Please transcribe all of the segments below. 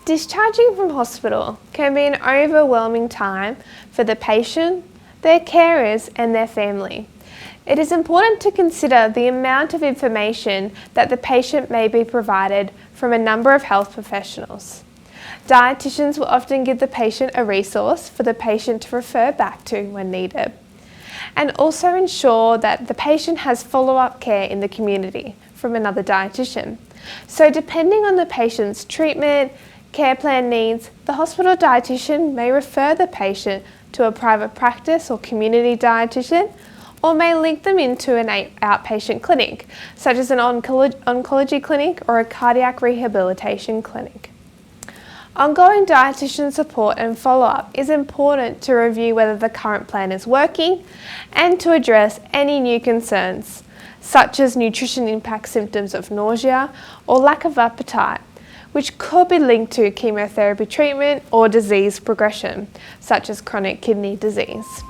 Discharging from hospital can be an overwhelming time for the patient, their carers and their family. It is important to consider the amount of information that the patient may be provided from a number of health professionals. Dietitians will often give the patient a resource for the patient to refer back to when needed, and also ensure that the patient has follow-up care in the community from another dietitian. So depending on the patient's treatment, care plan needs, the hospital dietitian may refer the patient to a private practice or community dietitian, or may link them into an outpatient clinic, such as an oncology clinic or a cardiac rehabilitation clinic. Ongoing dietitian support and follow-up is important to review whether the current plan is working and to address any new concerns, such as nutrition impact symptoms of nausea or lack of appetite, which could be linked to chemotherapy treatment or disease progression, such as chronic kidney disease.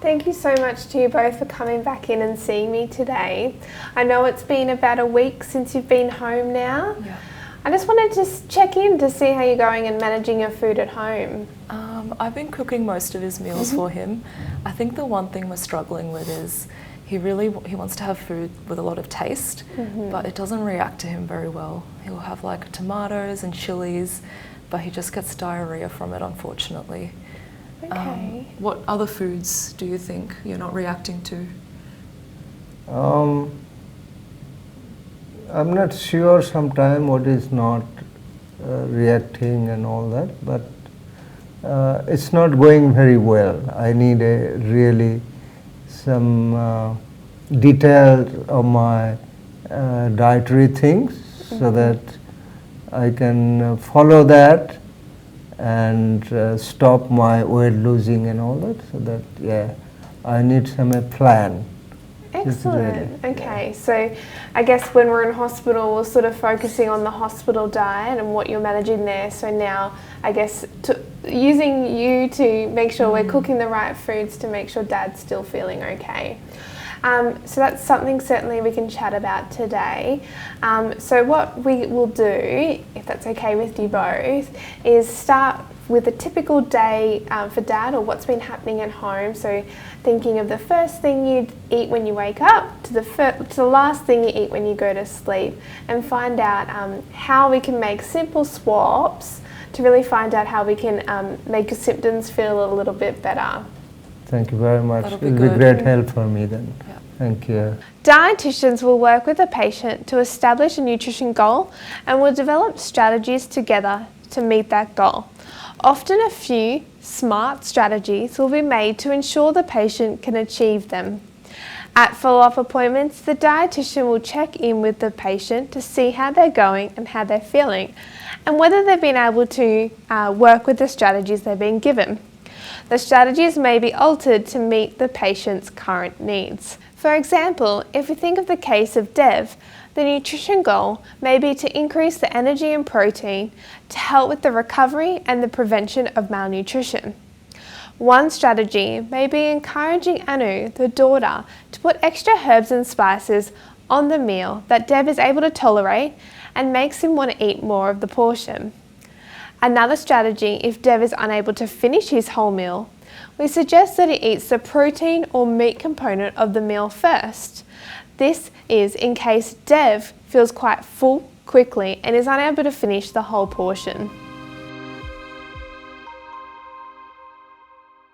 Thank you so much to you both for coming back in and seeing me today. I know it's been about a week since you've been home now. Yeah. I just wanted to check in to see how you're going and managing your food at home. I've been cooking most of his meals for him. I think the one thing we're struggling with is he wants to have food with a lot of taste, but it doesn't react to him very well. He'll have like tomatoes and chilies, but he just gets diarrhea from it, unfortunately. Okay. What other foods do you think you're not reacting to? I'm not sure sometimes what is not reacting and all that, but it's not going very well. I need some details of my dietary things so that I can follow that and stop my weight losing and all that. So that, I need some plan. Excellent. Okay, so I guess when we're in hospital, we're sort of focusing on the hospital diet and what you're managing there. So now, I guess, using you to make sure we're cooking the right foods to make sure Dad's still feeling okay. So that's something certainly we can chat about today. So what we will do, if that's okay with you both, is start with a typical day for Dad, or what's been happening at home. So thinking of the first thing you eat when you wake up to the last thing you eat when you go to sleep, and find out how we can make simple swaps to really find out how we can make your symptoms feel a little bit better. Thank you very much. That'll It'll be great help for me then. Yeah. Thank you. Dietitians will work with the patient to establish a nutrition goal and will develop strategies together to meet that goal. Often a few smart strategies will be made to ensure the patient can achieve them. At follow-up appointments, the dietitian will check in with the patient to see how they're going and how they're feeling, and whether they've been able to work with the strategies they've been given. The strategies may be altered to meet the patient's current needs. For example, if we think of the case of Dev, the nutrition goal may be to increase the energy and protein to help with the recovery and the prevention of malnutrition. One strategy may be encouraging Anu, the daughter, to put extra herbs and spices on the meal that Dev is able to tolerate and makes him want to eat more of the portion. Another strategy, if Dev is unable to finish his whole meal, we suggest that he eats the protein or meat component of the meal first. This is in case Dev feels quite full quickly and is unable to finish the whole portion.